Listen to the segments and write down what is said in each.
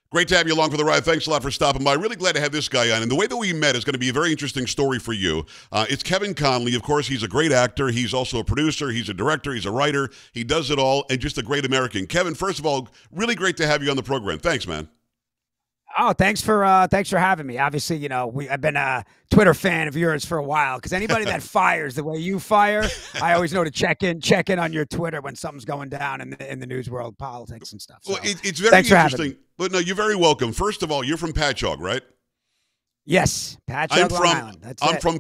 Great to have you along for the ride. Thanks a lot for stopping by. Really glad to have this guy on. And the way that we met is going to be a very interesting story for you. It's Kevin Connolly. Of course, he's a great actor. He's also a producer. He's a director. He's a writer. He does it all, and just a great American. Kevin, first of all, really great to have you on the program. Thanks, man. Oh, thanks for having me. Obviously, I've been a Twitter fan of yours for a while, because anybody that fires the way you fire, I always know to check in on your Twitter when something's going down in the news world, politics and stuff. So, well, it's very interesting. But no, you're very welcome. First of all, you're from Patchogue, right? Yes, Patchogue, Long Island. I'm from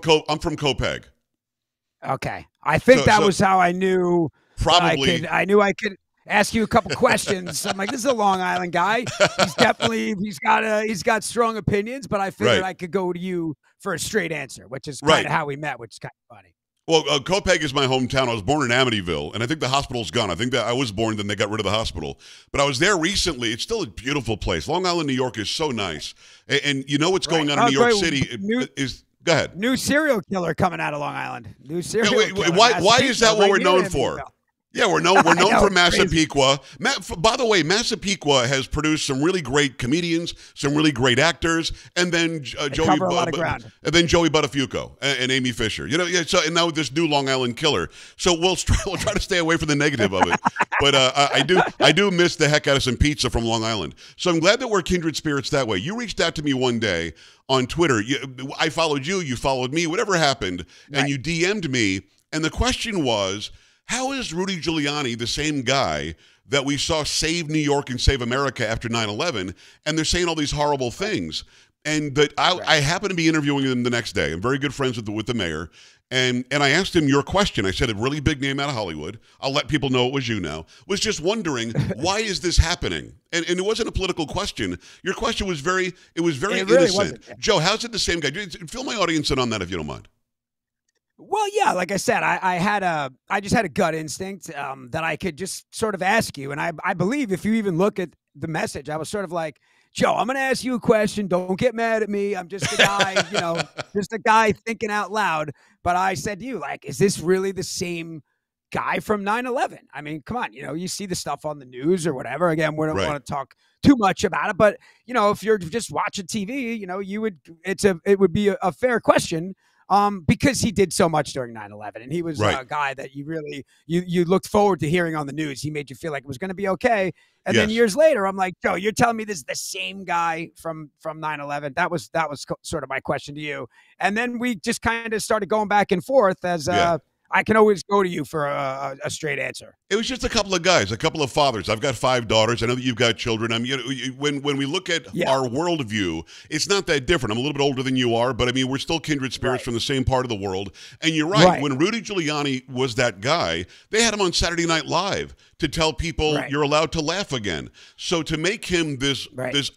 Copac. Okay, I think that was how I knew. Probably, I knew I could ask you a couple questions. I'm like, this is a Long Island guy. He's got strong opinions, but I figured I could go to you for a straight answer, which is kind of how we met, which is kind of funny. Well, Copac is my hometown. I was born in Amityville, and I think the hospital's gone. I think that I was born, then they got rid of the hospital. But I was there recently. It's still a beautiful place. Long Island, New York is so nice. And you know what's going on in New York City is go ahead. New serial killer coming out of Long Island. New serial killer. Why is that what we're known for? Yeah, we're known for Massapequa. By the way, Massapequa has produced some really great comedians, some really great actors, and then Joey Buttafuoco and Amy Fisher. And now this new Long Island killer. So we'll try to stay away from the negative of it. But I do miss the heck out of some pizza from Long Island. So I'm glad that we're kindred spirits that way. You reached out to me one day on Twitter. I followed you. You followed me. Whatever happened, and you DM'd me. And the question was, how is Rudy Giuliani the same guy that we saw save New York and save America after 9/11? And they're saying all these horrible things. And that I happened to be interviewing him the next day. I'm very good friends with the mayor. And I asked him your question. I said, a really big name out of Hollywood. I'll let people know it was you now. Was just wondering, why is this happening? And it wasn't a political question. Your question was very innocent. Really, Joe, how's it the same guy? Fill my audience in on that if you don't mind. Well, yeah, like I said, I just had a gut instinct that I could just sort of ask you. And I believe if you even look at the message, I was sort of like, Joe, I'm going to ask you a question. Don't get mad at me. I'm just a guy, just a guy thinking out loud. But I said to you, like, is this really the same guy from 9/11? I mean, come on, you see the stuff on the news or whatever. Again, we don't want to talk too much about it. But, if you're just watching TV, it would be a fair question. Because he did so much during 9/11, and he was a guy that you really you looked forward to hearing on the news. He made you feel like it was going to be okay. And then years later, I'm like, Joe, you're telling me this is the same guy from 9/11? That was sort of my question to you. And then we just kind of started going back and forth as I can always go to you for a straight answer. It was just a couple of guys, a couple of fathers. I've got 5 daughters. I know that you've got children. I mean, when we look at our worldview, it's not that different. I'm a little bit older than you are, but I mean, we're still kindred spirits from the same part of the world. And you're right. When Rudy Giuliani was that guy, they had him on Saturday Night Live to tell people you're allowed to laugh again. So to make him this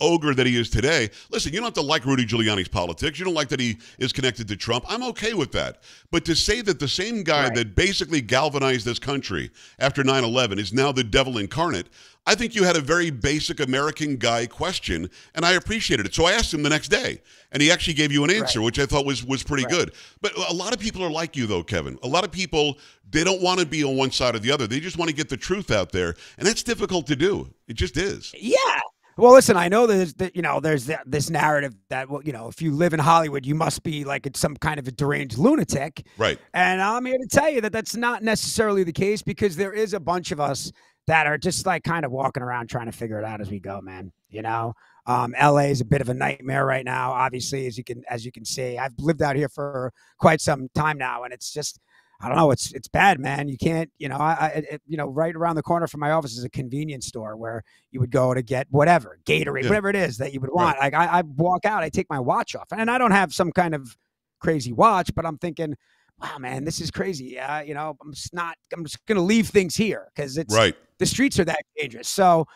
ogre that he is today, listen, you don't have to like Rudy Giuliani's politics. You don't like that he is connected to Trump. I'm okay with that. But to say that the same guy that basically galvanized this country after 9/11 is now the devil incarnate, I think you had a very basic American guy question, and I appreciated it. So I asked him the next day, and he actually gave you an answer, which I thought was pretty good. But a lot of people are like you, though, Kevin. A lot of people, they don't want to be on one side or the other. They just want to get the truth out there, and that's difficult to do. It just is. Yeah. Well, listen, I know there's this narrative that, if you live in Hollywood, you must be like some kind of a deranged lunatic. Right. And I'm here to tell you that that's not necessarily the case, because there is a bunch of us that are just like kind of walking around trying to figure it out as we go, man. LA is a bit of a nightmare right now, obviously, as you can see. I've lived out here for quite some time now, and it's just, I don't know, it's bad, man. You can't, right around the corner from my office is a convenience store where you would go to get whatever, Gatorade, whatever it is that you would want. Like I walk out, I take my watch off, and I don't have some kind of crazy watch, but I'm thinking, wow, man, this is crazy. I'm just going to leave things here because the streets are that dangerous. So,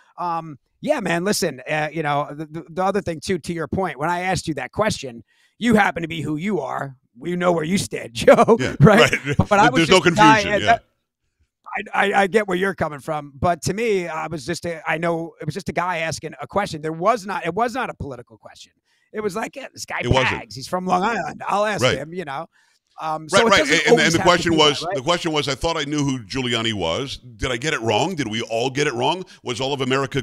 yeah, man, listen, the other thing too, to your point, when I asked you that question, you happen to be who you are. We know where you stand, Joe, right? But there's no confusion. I get where you're coming from, but to me, it was just a guy asking a question. It was not a political question. It was like, this guy Pags, he's from Long Island. I'll ask him, So right. And the question was, right? the question was, I thought I knew who Giuliani was. Did I get it wrong? Did we all get it wrong? Was all of America,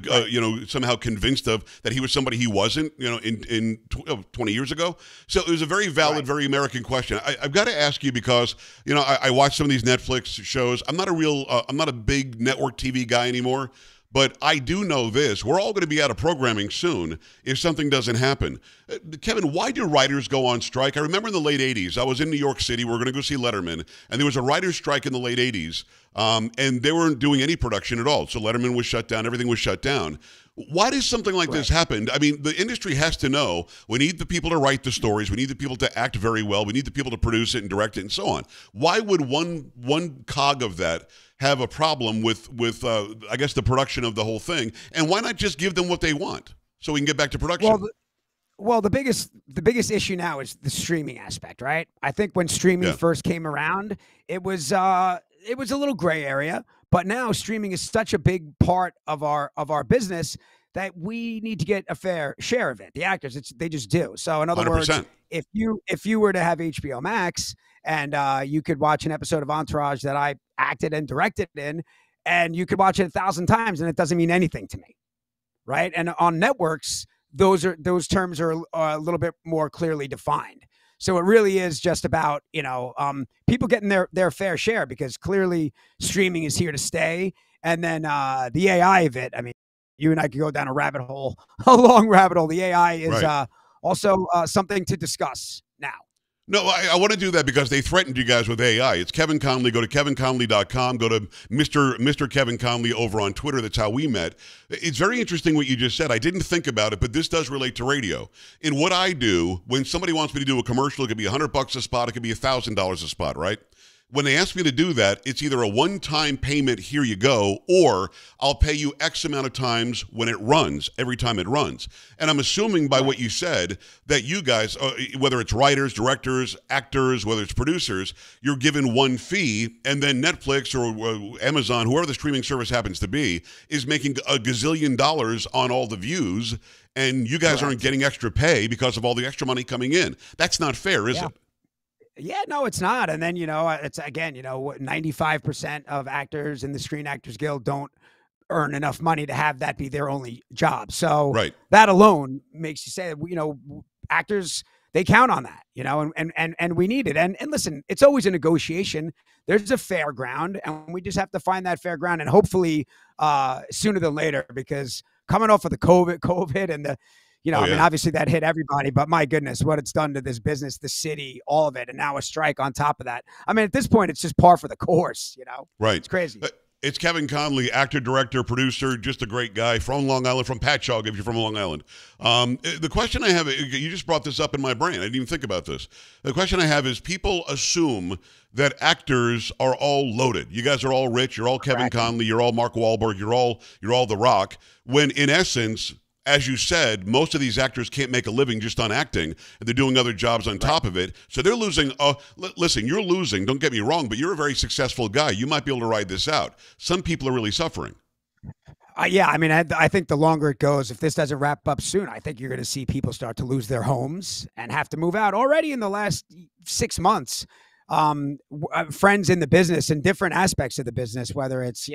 somehow convinced that he was somebody he wasn't, in 20 years ago? So it was a very valid, very American question. I've got to ask you because, I watch some of these Netflix shows. I'm not a big network TV guy anymore. But I do know this. We're all going to be out of programming soon if something doesn't happen. Kevin, why do writers go on strike? I remember in the late 80s, I was in New York City. We were going to go see Letterman, and there was a writer's strike in the late 80s, and they weren't doing any production at all. So Letterman was shut down. Everything was shut down. Why does something like this happen? I mean, the industry has to know we need the people to write the stories. We need the people to act very well. We need the people to produce it and direct it and so on. Why would one cog of that have a problem with I guess the production of the whole thing, and why not just give them what they want so we can get back to production? Well, the biggest issue now is the streaming aspect, right? I think when streaming first came around, it was a little gray area, but now streaming is such a big part of our business that we need to get a fair share of it. The actors, they just do. So in other 100%. words, if you were to have HBO Max and you could watch an episode of Entourage that I acted and directed in, and you could watch it 1,000 times and it doesn't mean anything to me, right? And on networks, those terms are a little bit more clearly defined. So it really is just about, people getting their fair share, because clearly streaming is here to stay. And then the AI of it, I mean, you and I could go down a rabbit hole, a long rabbit hole. The AI is also something to discuss now. No, I want to do that because they threatened you guys with AI. It's Kevin Connolly. Go to kevinconnolly.com. Go to Mr. Kevin Connolly over on Twitter. That's how we met. It's very interesting what you just said. I didn't think about it, but this does relate to radio. In what I do, when somebody wants me to do a commercial, it could be $100 a spot. It could be $1,000 a spot, right? When they ask me to do that, it's either a one-time payment, here you go, or I'll pay you X amount of times when it runs, every time it runs. And I'm assuming by what you said that you guys, whether it's writers, directors, actors, whether it's producers, you're given one fee, and then Netflix or Amazon, whoever the streaming service happens to be, is making a gazillion dollars on all the views, and you guys aren't getting extra pay because of all the extra money coming in. That's not fair, is it? Yeah, no, it's not. And then, it's again, 95% of actors in the Screen Actors Guild don't earn enough money to have that be their only job. So that alone makes you say, actors, they count on that, and we need it. And listen, it's always a negotiation. There's a fair ground, and we just have to find that fair ground, and hopefully sooner than later, because coming off of the COVID and the, I mean, obviously that hit everybody, but my goodness, what it's done to this business, the city, all of it, and now a strike on top of that. I mean, at this point, it's just par for the course, Right. It's crazy. It's Kevin Connolly, actor, director, producer, just a great guy from Long Island, from Patchogue, if you're from Long Island. The question I have, you just brought this up in my brain. I didn't even think about this. The question I have is, people assume that actors are all loaded. You guys are all rich. You're all Kevin Connolly. You're all Mark Wahlberg. You're all The Rock. When in essence, as you said, most of these actors can't make a living just on acting, and they're doing other jobs on top of it. So they're losing. Listen, you're losing. Don't get me wrong, but you're a very successful guy. You might be able to ride this out. Some people are really suffering. Yeah, I mean, I think the longer it goes, if this doesn't wrap up soon, I think you're going to see people start to lose their homes and have to move out. Already in the last 6 months, friends in the business and different aspects of the business, whether it's,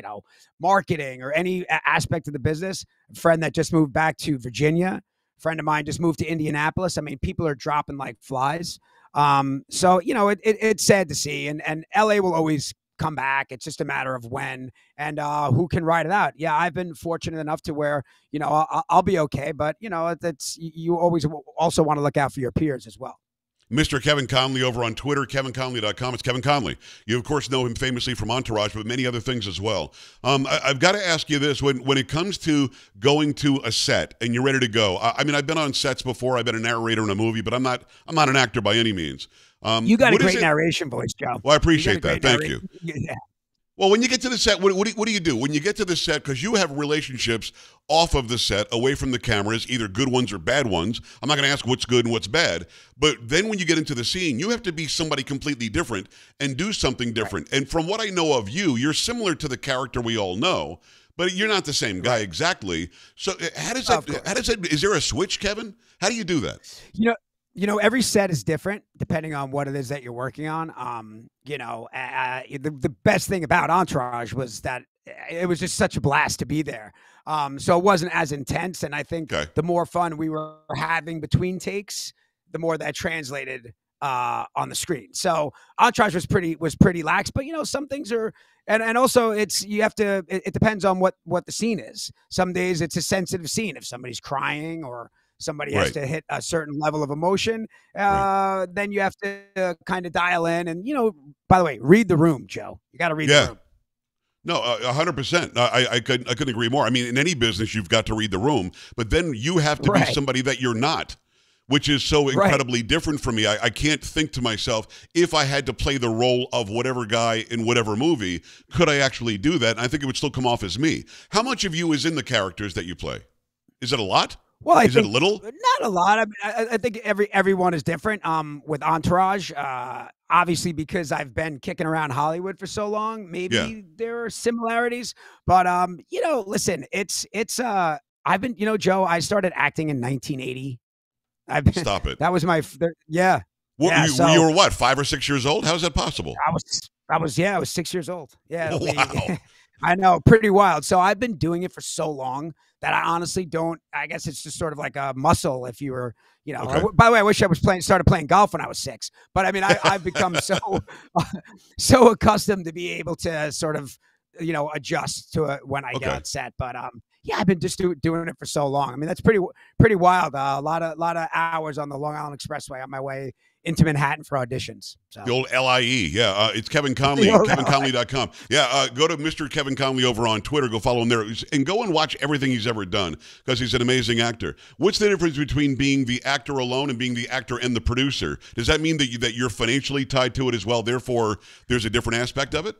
marketing or any aspect of the business, a friend that just moved back to Virginia, a friend of mine just moved to Indianapolis. I mean, people are dropping like flies. So, it's sad to see, and LA will always come back. It's just a matter of when and who can ride it out. Yeah, I've been fortunate enough to where, I'll be okay, but it's, you always also want to look out for your peers as well. Mr. Kevin Connolly over on Twitter, kevinconnolly.com. It's Kevin Connolly. You, of course, know him famously from Entourage, but many other things as well. I've got to ask you this. When it comes to going to a set and you're ready to go, I mean, I've been on sets before. I've been a narrator in a movie, but I'm not an actor by any means. You got a great narration voice, Joe. Well, I appreciate that. Thank you. Yeah. Well, when you get to the set, what do you do? When you get to the set, because you have relationships off of the set, away from the cameras, either good ones or bad ones. I'm not going to ask what's good and what's bad. But then when you get into the scene, you have to be somebody completely different and do something different. Right. And from what I know of you, you're similar to the character we all know, but you're not the same guy exactly. So how does that, is there a switch, Kevin? How do you do that? every set is different depending on what it is that you're working on. The best thing about Entourage was that it was just such a blast to be there. So it wasn't as intense. And I think the more fun we were having between takes, the more that translated on the screen. So Entourage was pretty lax, but some things are, and also it depends on what the scene is. Some days it's a sensitive scene. If somebody's crying or somebody has to hit a certain level of emotion, then you have to kind of dial in. And, by the way, read the room, Joe. You got to read the room. No, 100%. I couldn't agree more. I mean, in any business, you've got to read the room, but then you have to be somebody that you're not, which is so incredibly different for me. I can't think to myself, if I had to play the role of whatever guy in whatever movie, could I actually do that? And I think it would still come off as me. How much of you is in the characters that you play? Is it a lot? Well, is it a little? Not a lot. I mean, I think everyone is different. With Entourage, obviously because I've been kicking around Hollywood for so long, maybe there are similarities. But listen, it's I've been, Joe, I started acting in 1980. Stop it. That was my yeah. You were what, 5 or 6 years old? How is that possible? I was 6 years old. Yeah. Wow. I know, pretty wild. So I've been doing it for so long that I honestly don't. I guess it's just sort of like a muscle. If you were, by the way, I wish I was started playing golf when I was 6. But I mean, I've become so accustomed to be able to sort of, adjust to it when I get on set. But I've been just doing it for so long. I mean, that's pretty wild. A lot of hours on the Long Island Expressway on my way into Manhattan for auditions. So. The old LIE. Yeah. It's Kevin Connolly, KevinConnolly.com. Yeah. Go to Mr. Kevin Connolly over on Twitter. Go follow him there and go and watch everything he's ever done because he's an amazing actor. What's the difference between being the actor alone and being the actor and the producer? Does that mean that you're financially tied to it as well? Therefore, there's a different aspect of it?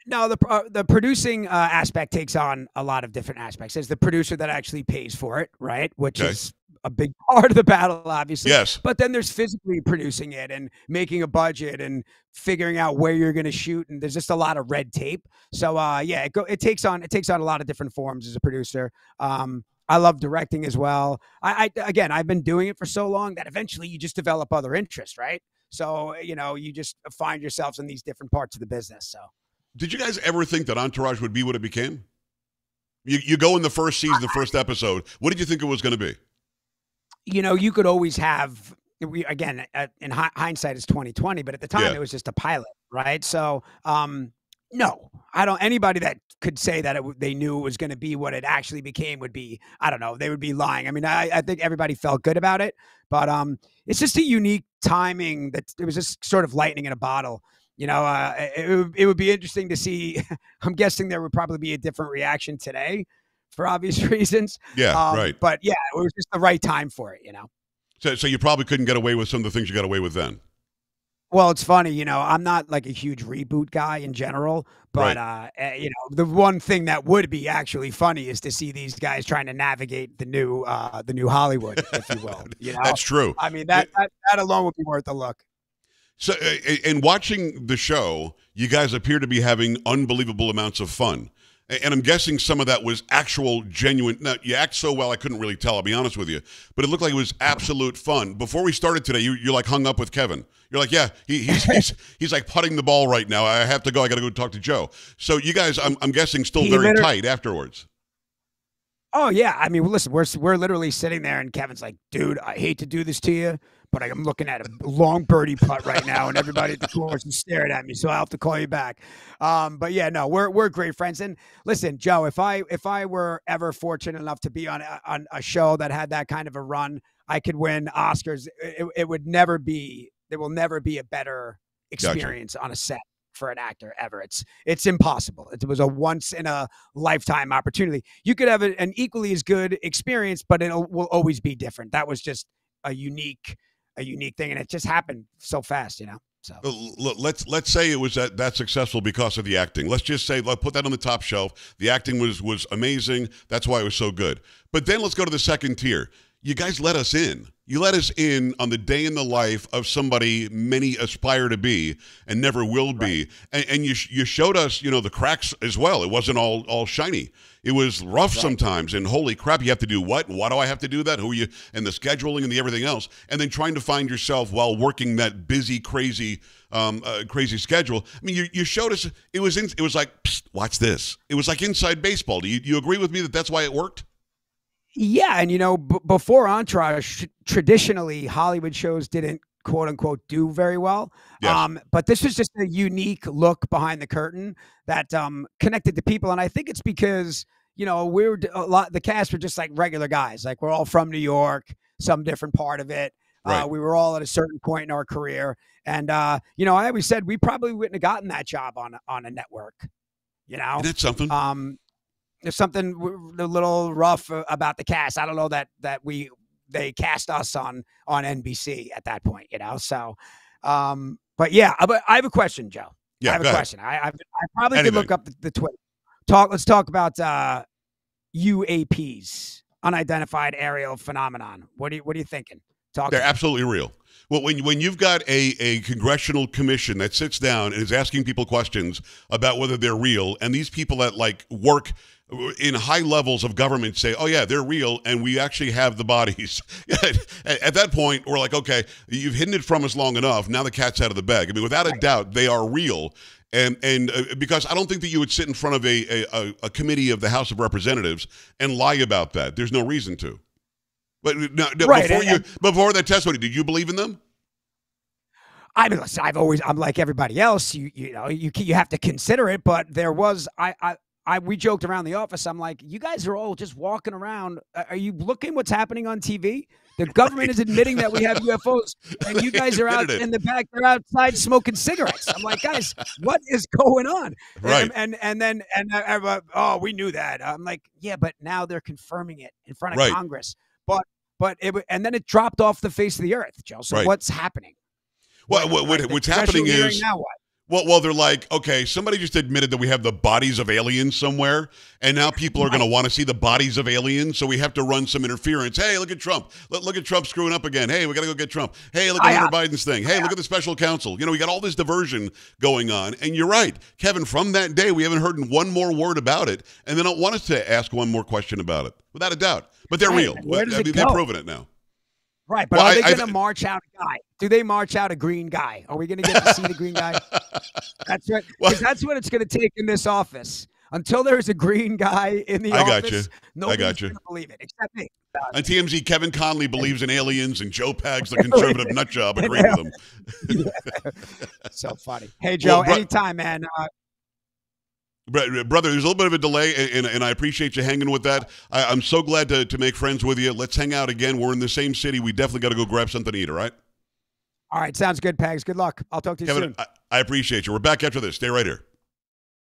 No, the producing aspect takes on a lot of different aspects. There's the producer that actually pays for it, right? Which is a big part of the battle, obviously. Yes. But then there's physically producing it and making a budget and figuring out where you're going to shoot. And there's just a lot of red tape. So it takes on a lot of different forms as a producer. I love directing as well. I've been doing it for so long that eventually you just develop other interests, right? So, you just find yourselves in these different parts of the business. So. Did you guys ever think that Entourage would be what it became? You go in the first season, the first episode. What did you think it was going to be? You could always have. In hindsight, it's 2020, but at the time it was just a pilot, right? So, no, I don't. Anybody that could say that they knew it was going to be what it actually became would be. I don't know. They would be lying. I mean, I think everybody felt good about it, but it's just a unique timing that it was just sort of lightning in a bottle. It would be interesting to see. I'm guessing there would probably be a different reaction today for obvious reasons. Yeah, right. But yeah, it was just the right time for it, So you probably couldn't get away with some of the things you got away with then. Well, it's funny, I'm not like a huge reboot guy in general, but the one thing that would be actually funny is to see these guys trying to navigate the new Hollywood, if you will. That's true. I mean, that alone would be worth a look. So, in watching the show, you guys appear to be having unbelievable amounts of fun. And I'm guessing some of that was actual, genuine. Now, you act so well, I couldn't really tell, I'll be honest with you. But it looked like it was absolute fun. Before we started today, you're like hung up with Kevin. You're like, yeah, he's like putting the ball right now. I have to go. I got to go talk to Joe. So you guys, I'm guessing, still very tight afterwards. Oh, yeah. I mean, listen, we're literally sitting there, and Kevin's like, dude, I hate to do this to you, but I'm looking at a long birdie putt right now, and everybody at the course is staring at me, so I'll have to call you back. But yeah, no, we're great friends. And listen, Joe, if I were ever fortunate enough to be on a show that had that kind of a run, I could win Oscars. There will never be a better experience on a set for an actor ever. It's impossible. It was a once in a lifetime opportunity. You could have an equally as good experience, but will always be different. That was just a unique thing, and it just happened so fast, So let's say it was that successful because of the acting. Let's just say, let's put that on the top shelf. The acting was amazing. That's why it was so good. But then let's go to the second tier. you guys let us in. You let us in on the day in the life of somebody many aspire to be and never will be. And you showed us, the cracks as well. It wasn't all shiny. It was rough sometimes. And holy crap, you have to do what? Why do I have to do that? Who are you? And the scheduling and the everything else. And then trying to find yourself while working that busy, crazy schedule. I mean, you showed us. It was like, psst, watch this. It was like inside baseball. Do you agree with me that that's why it worked? Yeah, and before Entourage, traditionally Hollywood shows didn't quote unquote do very well. Yes. But this was just a unique look behind the curtain that connected to people, and I think it's because the cast were just like regular guys, like we're all from New York, some different part of it. Right. We were all at a certain point in our career, and I always said we probably wouldn't have gotten that job on a network. Isn't that something? There's something a little rough about the cast. I don't know that they cast us on NBC at that point, So, but yeah, I have a question, Joe. Yeah, I have a question. I probably could look up the Twitter. Let's talk about UAPs, unidentified aerial phenomenon. What are you thinking? They're absolutely real. Well, when you've got a congressional commission that sits down and is asking people questions about whether they're real, and these people that work in high levels of government say, oh yeah, they're real, and we actually have the bodies. At that point, we're like, okay, you've hidden it from us long enough. Now the cat's out of the bag. I mean, without a doubt, they are real. And because I don't think that you would sit in front of a committee of the House of Representatives and lie about that. There's no reason to. But no, before that testimony, did you believe in them? I mean, listen, I'm like everybody else. You have to consider it, but there was we joked around the office. I'm like, you guys are all just walking around. Are you looking what's happening on TV? The government is admitting that we have UFOs, and you guys are out in the back. They're outside smoking cigarettes. I'm like, guys, what is going on? Right. And then oh, we knew that. I'm like, yeah, but now they're confirming it in front of Congress. But and then it dropped off the face of the earth, Joe. So what's happening? Well, what's happening is now what? Well, they're like, okay, somebody just admitted that we have the bodies of aliens somewhere, and now people are going to want to see the bodies of aliens, so we have to run some interference. Hey, look at Trump. Look at Trump screwing up again. Hey, we got to go get Trump. Hey, look at Hunter Biden's thing. Hey, look at the special counsel. We got all this diversion going on, and you're right, Kevin, from that day, we haven't heard one more word about it, and they don't want us to ask one more question about it, without a doubt. But they're real. They've proven it now. Right, but are they going to march out a guy? Do they march out a green guy? Are we going to get to see the green guy? That's right. Because that's what it's going to take in this office. Until there's a green guy in the office, nobody's going to believe it, except me. On TMZ, Kevin Connolly believes in aliens, and Joe Pags, the conservative nutjob, agreed with him. So funny. Hey, Joe, anytime, man. Brother, there's a little bit of a delay, and I appreciate you hanging with that. I'm so glad to make friends with you. Let's hang out again. We're in the same city. We definitely got to go grab something to eat, all right? All right, sounds good, Pags. Good luck. I'll talk to you soon. I appreciate you. We're back after this. Stay right here.